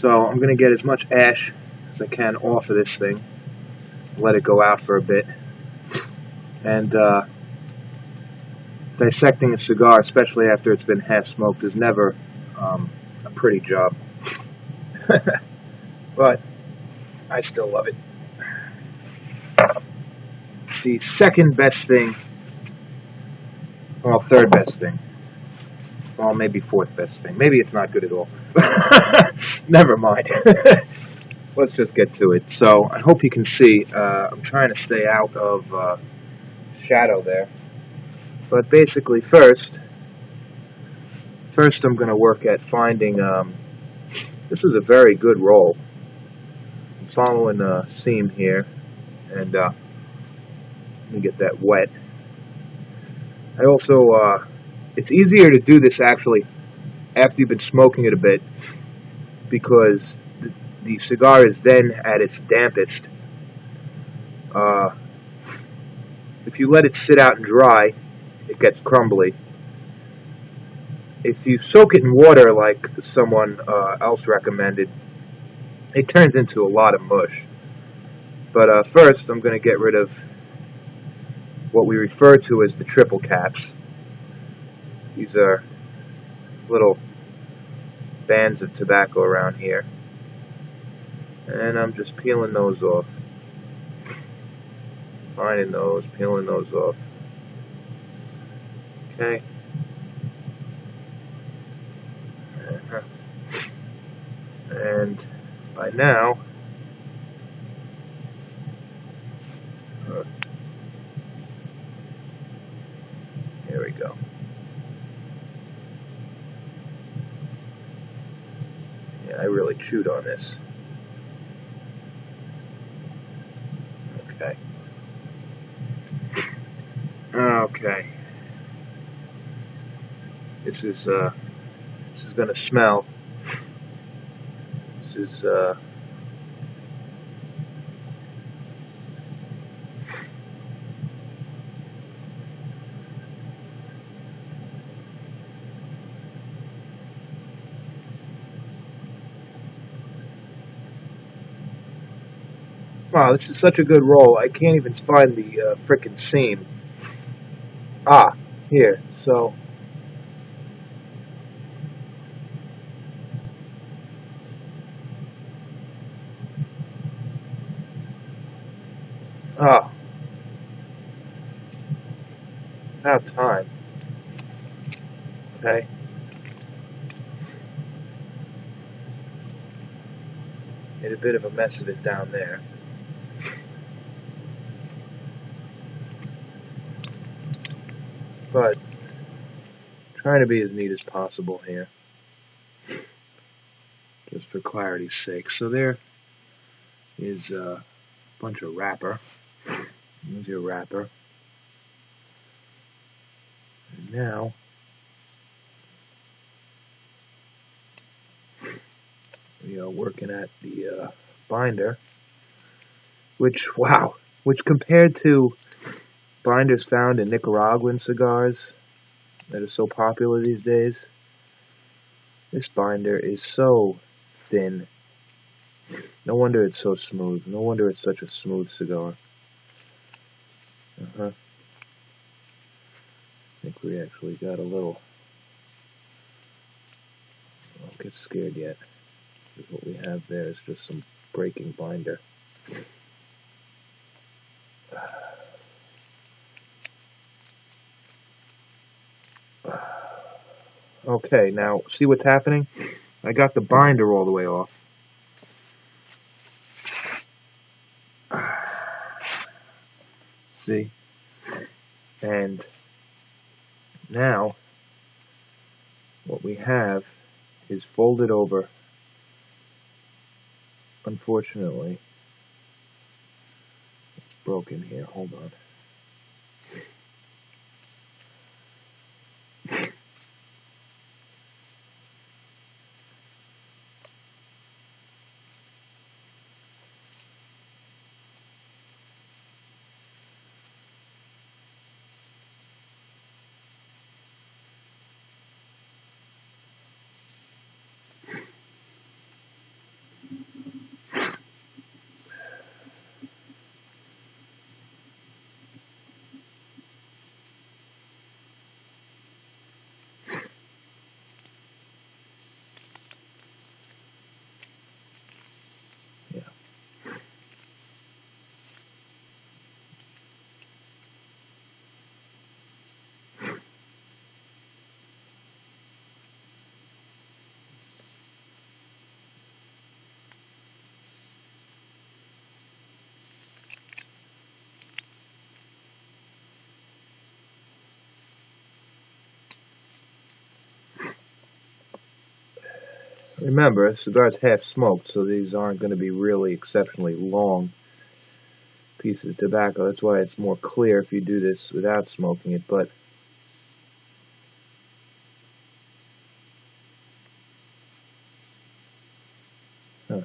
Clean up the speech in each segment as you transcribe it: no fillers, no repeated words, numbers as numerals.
So I'm going to get as much ash as I can off of this thing, let it go out for a bit, and dissecting a cigar, especially after it's been half smoked, is never a pretty job. But I still love it. The second best thing, well, third best thing, well, maybe fourth best thing. Maybe it's not good at all. Never mind. Let's just get to it. So I hope you can see. I'm trying to stay out of shadow there. But basically, first I'm going to work at finding. This is a very good roll. I'm following a seam here, and let me get that wet. I also, it's easier to do this actually after you've been smoking it a bit, because the cigar is then at its dampest. If you let it sit out and dry, it gets crumbly. If you soak it in water like someone else recommended, it turns into a lot of mush. But first I'm going to get rid of what we refer to as the triple caps. These are little bands of tobacco around here, and I'm just peeling those off, finding those, peeling those off. Okay. And by now, here we go. Yeah, I really chewed on this. Okay. Okay. This is going to smell. This is wow, this is such a good roll. I can't even find the frickin' seam. Ah, here. So oh, about time. Okay. Made a bit of a mess of it down there. But trying to be as neat as possible here, just for clarity's sake. So there is a bunch of wrapper. Here's your wrapper. And now we are working at the binder, which, wow, which compared to binders found in Nicaraguan cigars that are so popular these days, this binder is so thin. No wonder it's so smooth. No wonder it's such a smooth cigar. I think we actually got a little... Don't get scared yet. Because what we have there is just some breaking binder. Okay, now see what's happening? I got the binder all the way off. See? And now what we have is folded over. Unfortunately, it's broken here. Hold on. Remember, a cigar's half smoked, so these aren't going to be really exceptionally long pieces of tobacco. That's why it's more clear if you do this without smoking it, but huh.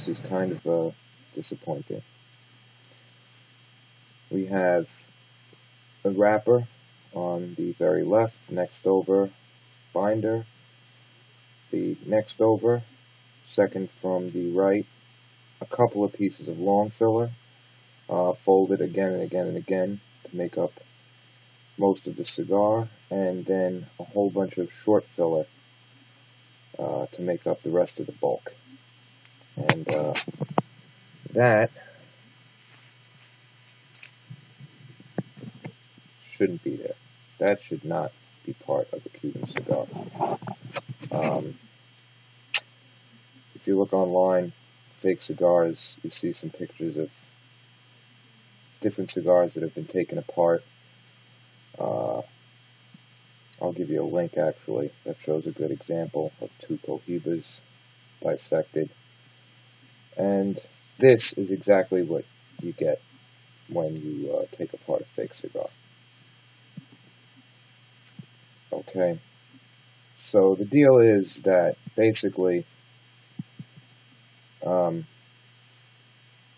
This is kind of disappointing. We have a wrapper on the very left, next over binder, the next over, second from the right, a couple of pieces of long filler, folded again and again and again to make up most of the cigar, and then a whole bunch of short filler to make up the rest of the bulk. And that shouldn't be there. That should not be part of a Cuban cigar. If you look online, fake cigars, you see some pictures of different cigars that have been taken apart. I'll give you a link actually that shows a good example of two Cohibas dissected. And this is exactly what you get when you take apart a fake cigar. Okay, so the deal is that basically,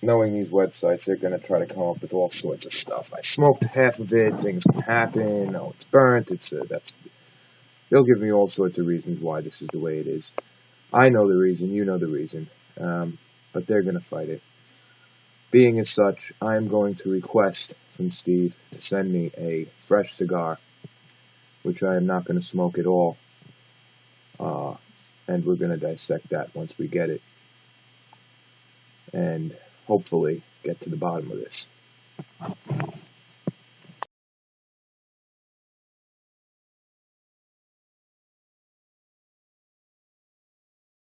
knowing these websites, they're going to try to come up with all sorts of stuff. I smoked half of it, things can happen, oh, it's burnt, they'll give me all sorts of reasons why this is the way it is. I know the reason, you know the reason, but they're going to fight it. Being as such, I'm going to request from Steve to send me a fresh cigar, which I am not going to smoke at all, and we're going to dissect that once we get it, and hopefully get to the bottom of this.